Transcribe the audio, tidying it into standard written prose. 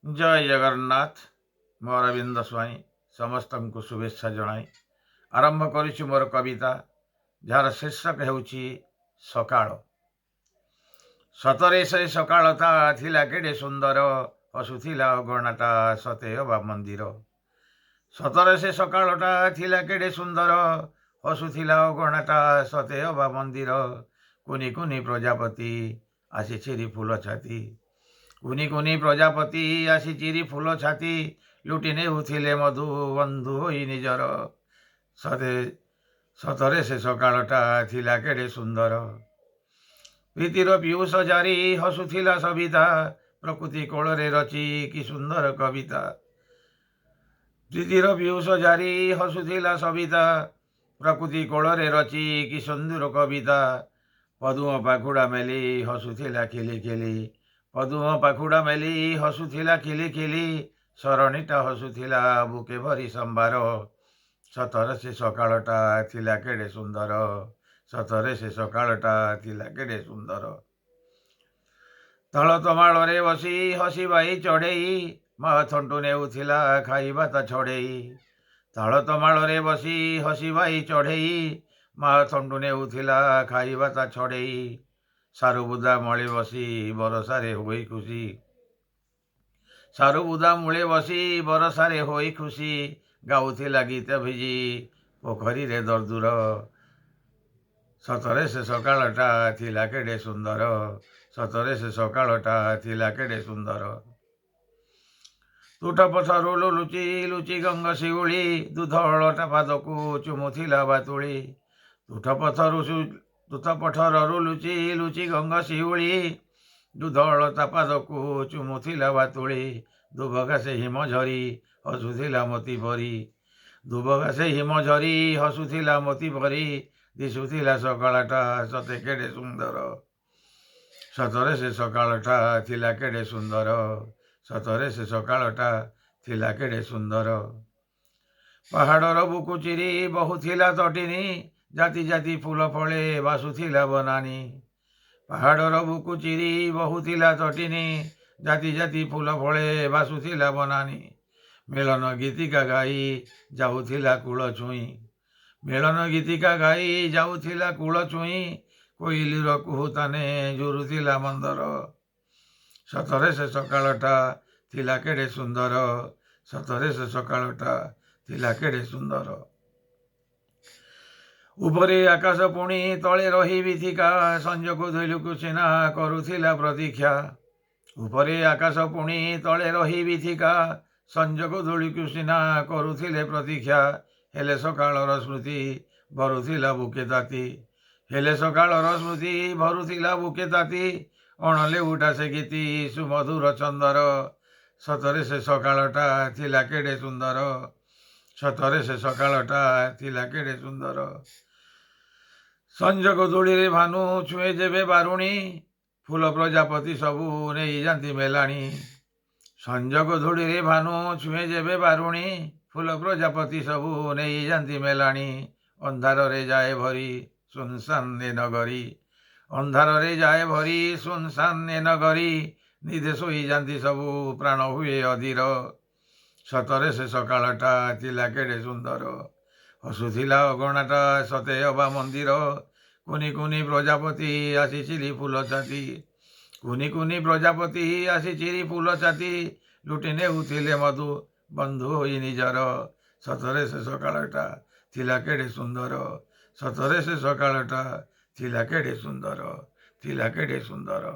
जय जगन्नाथ। मो अरविंद स्वाई समस्त को शुभेच्छा जनाई आरंभ करुच्ची मोर कविता जार शीर्षक हेउछि सकाळ। सतरे से सकाळता थिला केडे सुंदर हसुथिला अगणाटा सते अबा मंदिर। सतरे से सकाळटा थिला केडे सुंदर हसुथिला अगणाटा सते अबा मंदिर। कुनी कुनी प्रजापति आसी चिरी फूल छाती। कुनी कुनी प्रजापति आसी चिरी फूल छाती लुटि नेउथिले मधु बंधु होई निजर। सतरे से सकाळटा थिला केडे सुंदर। प्रीतिर पीयूष जारी हसुथिला सविता प्रकृति कोଳରେ रची कि सुंदर कविता। प्रीतिर पीयूष जारी हसुथिला सविता प्रकृति कोଳରେ रची कि सुंदर कविता। पदुम पाखुड़ा मेली हसुथिला खिली खिली। पदुम पाखुड़ा मेली हसुथिला खिली खिली। शरणीटा हसुथिला बुके भरी संभार। सतरे से सकाळटा थिला केडे सुंदर। सतरे से सकाळटा थिला केडे सुंदर। तळ तमाଳରେ बसी हसी बाई चढ़ेई मा थंटू नेउथिला खाइबा ता छड़ेई। तळ तमाଳରେ बसी हसी बाई चढ़ेई मा थंटू नेउथिला खाइबा ता छड़ेई। सारुबुदा मळे बसी बरसारे होई खुशी। सारुबुदा मूले बसी बरसारे होई खुशी। गाउथिला गीत भिजी पोखरी रे दर्दूर। सतरे से सकाळटा थिला केडे सुंदर। सतरे से सकाळटा थिला केडे सुंदर। तुठ पथरु लुचि लुचि गंग शिउली दुधळटा पादकु चुमुथिला बातुळी। तुठ पथरु लुचि लुचि गंग शिउली दुधळता पादकु चुमुथिला बातुळी। दुबघासे हिम झरी हसुथिला मोती भरी। दुबघासे हिम झरी हसुथिला मोती भरी। दिसुथिला सकाळटा सते केडे सुंदर। सतरे से सकाळटा थिला केडे सुंदर। सतरे से सकाळटा थिला केडे सुंदर। पहाड़र बुकु चिरी बहुथिला तटिनी जाति जाति फूल फळे बासुथिला बनानी। पहाड़र बुकु चिरी बहुथिला तटिनी जाति जाति फूल फळे बासुथिला बनानी। मिलन गीतिका गाई जाउथिला कूल छुई। मिलन गीतिका गाई जाउथिला कूल छुई। कोइलीर कुहुताने जुरुथिला मंदर। सतरे से सकाळटा थिला केडे सुंदर। सतरे से सकाळटा थिला केडे सुंदर। उपरे आकाश पुणी तले रही विथिका संजको धैलुकु सेना करुथिला प्रतीक्षा। उपरे आकाश पुणी तले रही विथिका संजको धूलिकु सेना करुथिले प्रतीक्षा। हेले सकाळर स्मृति भरुथिला बुके ताती। हेले सकाळर स्मृति भरुथिला बुके ताती। अणले उठा से गीति सुमधुर चंदर। सतरे से सकाळटा थिला केडे सुंदर। सतरे से सकाळटा थिला केडे सुंदर। संजक धूली रे भानु छुए जेबे बारुणी फूल प्रजापति सबू नहीं जाती मेलाणी। संजक धूली रे भानु छुए जेबे बारुणी फूल प्रजापति सबू नहीं जाती मेलाणी। अंधार रे जाए भरी सुनसान ए नगरी। अंधार रे जाए भरी सुनसान ए नगरी। निदे सोई जाती सबू प्राण हुए अधीर। सतरे से सकाळटा थिला केडे सुंदर। हसुथिला अगणाटा सते अबा मंदिर। कुनी कुनी प्रजापति आसी चिरी फूल छाती। कुनी कुनी प्रजापति आसी चिरी फूल छाती लुटि नेउथिले मधु बंधु होई निजर। सतरे से सकाळटा थिला केडे सुंदर। सतरे से सकाळटा थिला केडे सुंदर। थिला केडे सुंदर।